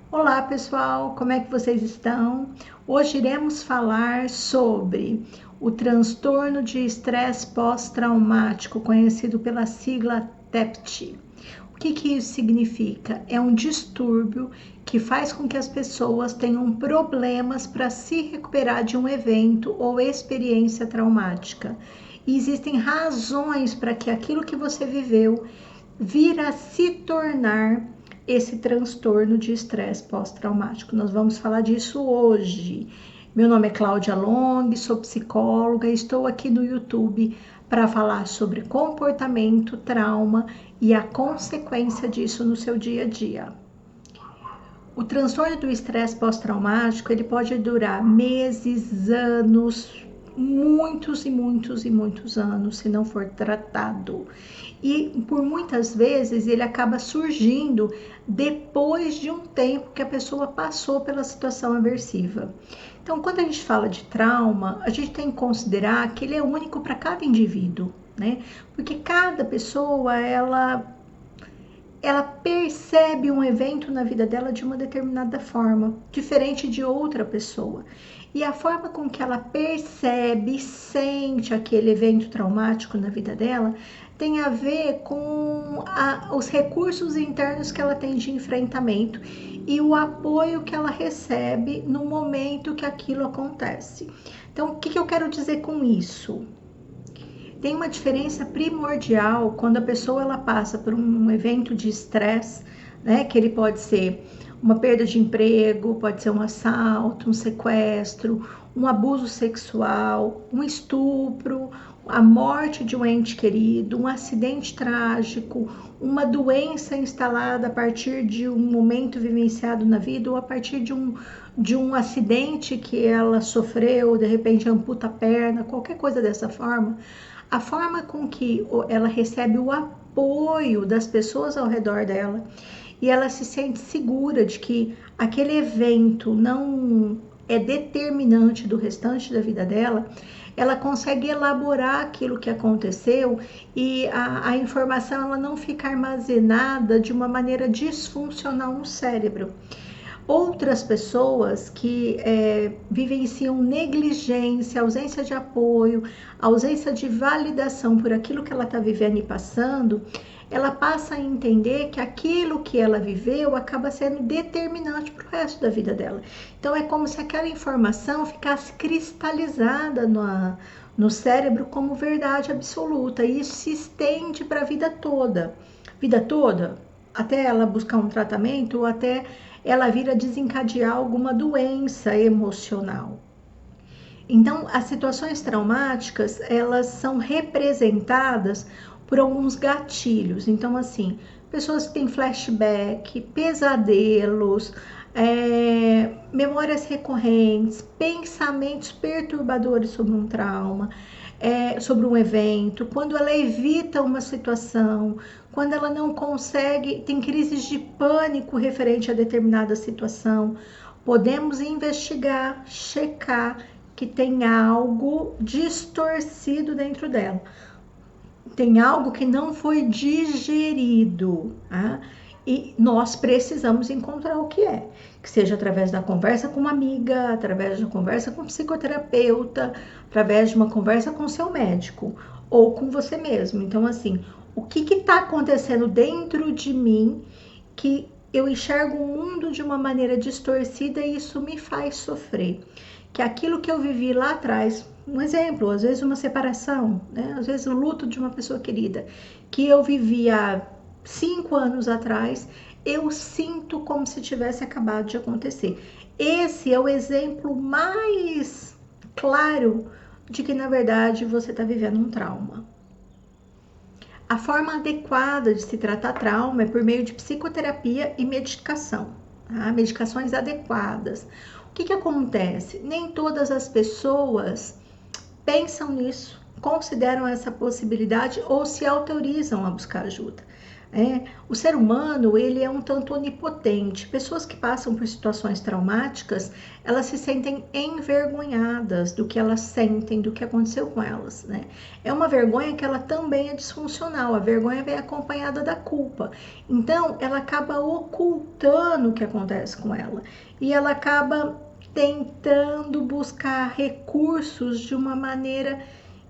Olá pessoal, como é que vocês estão? Hoje iremos falar sobre o transtorno de estresse pós-traumático, conhecido pela sigla TEPT. O que isso significa? É um distúrbio que faz com que as pessoas tenham problemas para se recuperar de um evento ou experiência traumática. E existem razões para que aquilo que você viveu vir a se tornar esse transtorno de estresse pós-traumático. Nós vamos falar disso hoje. Meu nome é Cláudia Long, sou psicóloga e estou aqui no YouTube para falar sobre comportamento, trauma e a consequência disso no seu dia a dia. O transtorno do estresse pós-traumático, ele pode durar meses, anos, muitos e muitos e muitos anos, se não for tratado. E por muitas vezes ele acaba surgindo depois de um tempo que a pessoa passou pela situação aversiva. Então, quando a gente fala de trauma, a gente tem que considerar que ele é único para cada indivíduo, né? Porque cada pessoa, ela percebe um evento na vida dela de uma determinada forma, diferente de outra pessoa. E a forma com que ela percebe e sente aquele evento traumático na vida dela tem a ver com os recursos internos que ela tem de enfrentamento e o apoio que ela recebe no momento que aquilo acontece. Então, o que eu quero dizer com isso? Tem uma diferença primordial quando a pessoa ela passa por um evento de estresse, né? Que ele pode ser uma perda de emprego, pode ser um assalto, um sequestro, um abuso sexual, um estupro, a morte de um ente querido, um acidente trágico, uma doença instalada a partir de um momento vivenciado na vida ou a partir de um acidente que ela sofreu, de repente amputa a perna, qualquer coisa dessa forma. A forma com que ela recebe o apoio das pessoas ao redor dela e ela se sente segura de que aquele evento não é determinante do restante da vida dela, ela consegue elaborar aquilo que aconteceu e a informação ela não fica armazenada de uma maneira disfuncional no cérebro. Outras pessoas que vivenciam negligência, ausência de apoio, ausência de validação por aquilo que ela está vivendo e passando, ela passa a entender que aquilo que ela viveu acaba sendo determinante para o resto da vida dela. Então é como se aquela informação ficasse cristalizada no cérebro como verdade absoluta, e isso se estende para a vida toda. Vida toda, até ela buscar um tratamento ou até ela vir a desencadear alguma doença emocional. Então, as situações traumáticas, elas são representadas por alguns gatilhos. Então, assim, pessoas que têm flashback, pesadelos, memórias recorrentes, pensamentos perturbadores sobre um trauma, sobre um evento, quando ela evita uma situação, quando ela não consegue, tem crises de pânico referente a determinada situação, podemos investigar, checar que tem algo distorcido dentro dela. Tem algo que não foi digerido, tá? E nós precisamos encontrar o que é. Que seja através da conversa com uma amiga, através da conversa com um psicoterapeuta, através de uma conversa com seu médico ou com você mesmo. Então, assim, o que está acontecendo dentro de mim que eu enxergo o mundo de uma maneira distorcida e isso me faz sofrer? Que aquilo que eu vivi lá atrás, um exemplo, às vezes uma separação, né? Às vezes o luto de uma pessoa querida, que eu vivi há 5 anos atrás, eu sinto como se tivesse acabado de acontecer. Esse é o exemplo mais claro de que, na verdade, você está vivendo um trauma. A forma adequada de se tratar trauma é por meio de psicoterapia e medicação, tá? Medicações adequadas. O que acontece? Nem todas as pessoas pensam nisso, consideram essa possibilidade ou se autorizam a buscar ajuda. O ser humano, ele é um tanto onipotente. Pessoas que passam por situações traumáticas, elas se sentem envergonhadas do que elas sentem, do que aconteceu com elas, né? É uma vergonha que ela também é disfuncional. A vergonha vem acompanhada da culpa. Então, ela acaba ocultando o que acontece com ela. E ela acaba tentando buscar recursos de uma maneira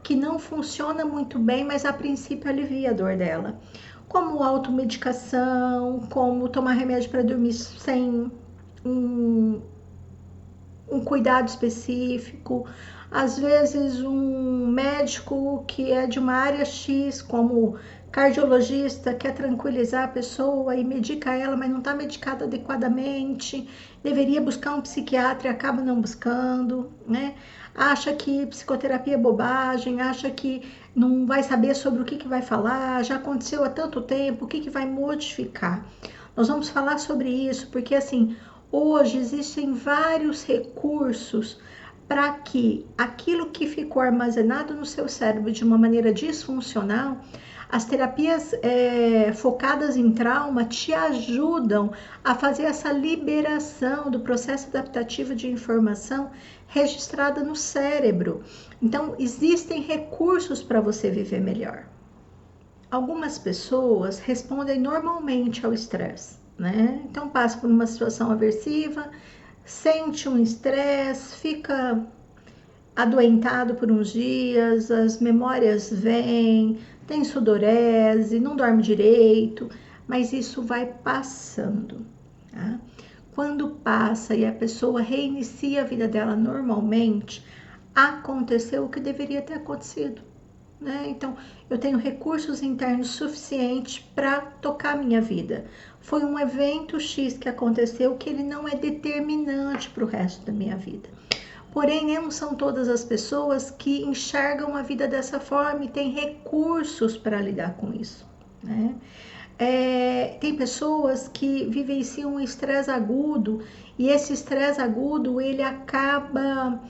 que não funciona muito bem, mas a princípio alivia a dor dela, como automedicação, como tomar remédio para dormir sem um, um cuidado específico, às vezes um médico que é de uma área X, como cardiologista, quer tranquilizar a pessoa e medica ela, mas não está medicada adequadamente, deveria buscar um psiquiatra e acaba não buscando, né? Acha que psicoterapia é bobagem, acha que não vai saber sobre o que vai falar, já aconteceu há tanto tempo, o que vai modificar. Nós vamos falar sobre isso, porque assim, hoje existem vários recursos para que aquilo que ficou armazenado no seu cérebro de uma maneira disfuncional, as terapias focadas em trauma te ajudam a fazer essa liberação do processo adaptativo de informação registrada no cérebro. Então, existem recursos para você viver melhor. Algumas pessoas respondem normalmente ao estresse, né? Então, passa por uma situação aversiva, sente um estresse, fica adoentado por uns dias, as memórias vêm, tem sudorese, não dorme direito, mas isso vai passando, tá? Quando passa e a pessoa reinicia a vida dela normalmente, aconteceu o que deveria ter acontecido, né? Então, eu tenho recursos internos suficientes para tocar minha vida. Foi um evento X que aconteceu que ele não é determinante para o resto da minha vida. Porém, não são todas as pessoas que enxergam a vida dessa forma e têm recursos para lidar com isso, né? Tem pessoas que vivenciam um estresse agudo e esse estresse agudo ele acaba,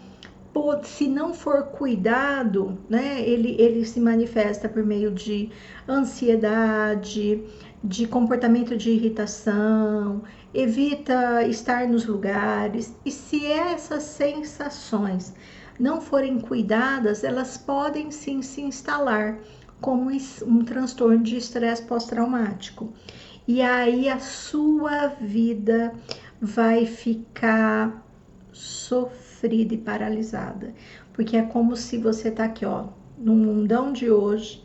se não for cuidado, né, ele se manifesta por meio de ansiedade, de comportamento de irritação, evita estar nos lugares. E se essas sensações não forem cuidadas, elas podem sim se instalar como um transtorno de estresse pós-traumático. E aí a sua vida vai ficar sofrida e paralisada, porque é como se você tá aqui, ó, no mundão de hoje,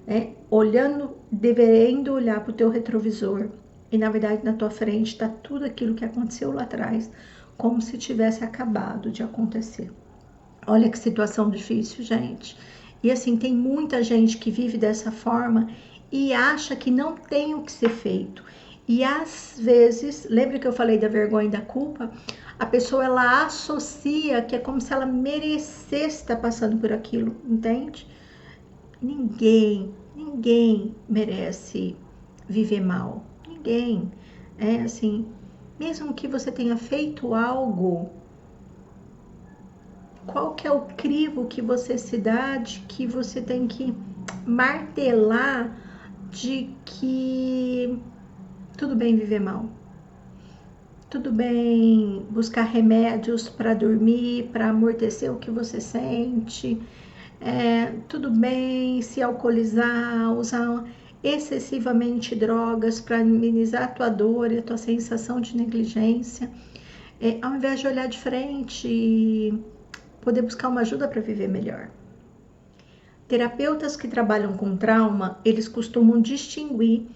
né, olhando, devendo olhar para o teu retrovisor e na verdade na tua frente está tudo aquilo que aconteceu lá atrás, como se tivesse acabado de acontecer. Olha que situação difícil, gente. E assim, tem muita gente que vive dessa forma e acha que não tem o que ser feito. E às vezes, lembra que eu falei da vergonha e da culpa? A pessoa ela associa que é como se ela merecesse estar passando por aquilo, entende? Ninguém merece viver mal. Ninguém. É assim, mesmo que você tenha feito algo, qual que é o crivo que você se dá de que você tem que martelar de que tudo bem viver mal? Tudo bem buscar remédios para dormir, para amortecer o que você sente. Tudo bem se alcoolizar, usar excessivamente drogas para amenizar a tua dor e a tua sensação de negligência. Ao invés de olhar de frente e poder buscar uma ajuda para viver melhor. Terapeutas que trabalham com trauma, eles costumam distinguir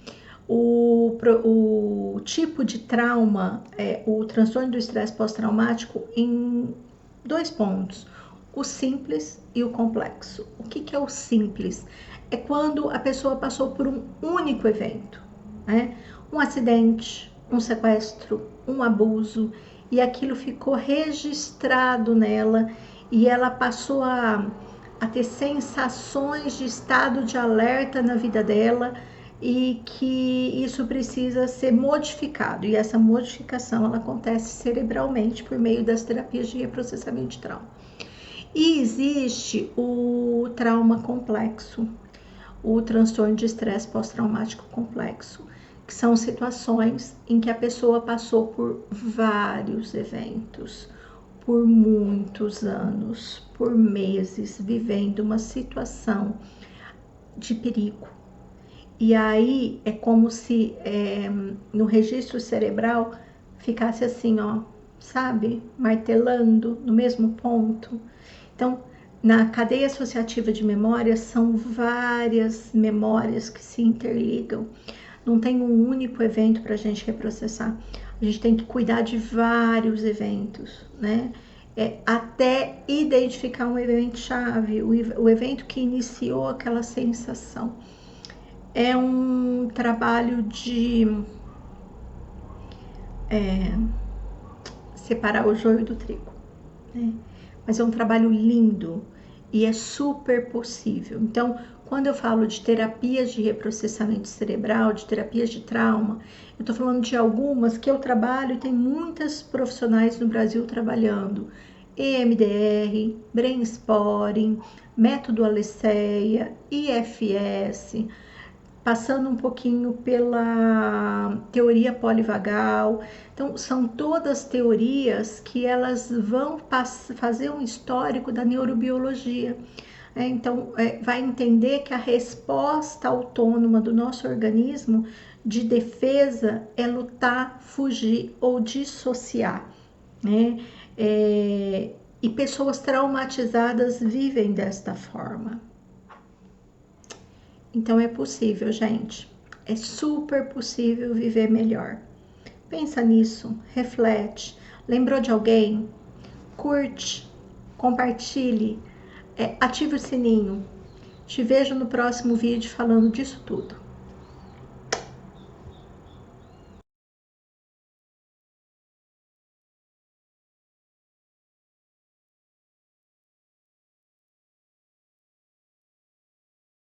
o tipo de trauma, o transtorno do estresse pós-traumático, em 2 pontos: o simples e o complexo. O que é o simples? É quando a pessoa passou por um único evento, né? Um acidente, um sequestro, um abuso, e aquilo ficou registrado nela e ela passou a ter sensações de estado de alerta na vida dela e que isso precisa ser modificado. E essa modificação ela acontece cerebralmente por meio das terapias de reprocessamento de trauma. E existe o trauma complexo. o transtorno de estresse pós-traumático complexo, que são situações em que a pessoa passou por vários eventos, por muitos anos, por meses, vivendo uma situação de perigo. E aí é como se no registro cerebral ficasse assim, ó, sabe? Martelando no mesmo ponto. Então, na cadeia associativa de memórias, são várias memórias que se interligam. Não tem um único evento para a gente reprocessar. A gente tem que cuidar de vários eventos, né? Até identificar um evento-chave, o evento que iniciou aquela sensação. É um trabalho de separar o joio do trigo, né? Mas é um trabalho lindo e é super possível. Então, quando eu falo de terapias de reprocessamento cerebral, de terapias de trauma, eu tô falando de algumas que eu trabalho e tem muitas profissionais no Brasil trabalhando. EMDR, Brain Spotting, Método Alesseia, IFS, passando um pouquinho pela teoria polivagal. Então, são todas teorias que elas vão fazer um histórico da neurobiologia. Então, vai entender que a resposta autônoma do nosso organismo de defesa é lutar, fugir ou dissociar, né? E pessoas traumatizadas vivem desta forma. Então é possível, gente. É super possível viver melhor. Pensa nisso, reflete. Lembrou de alguém? Curte, compartilhe, ative o sininho. Te vejo no próximo vídeo falando disso tudo.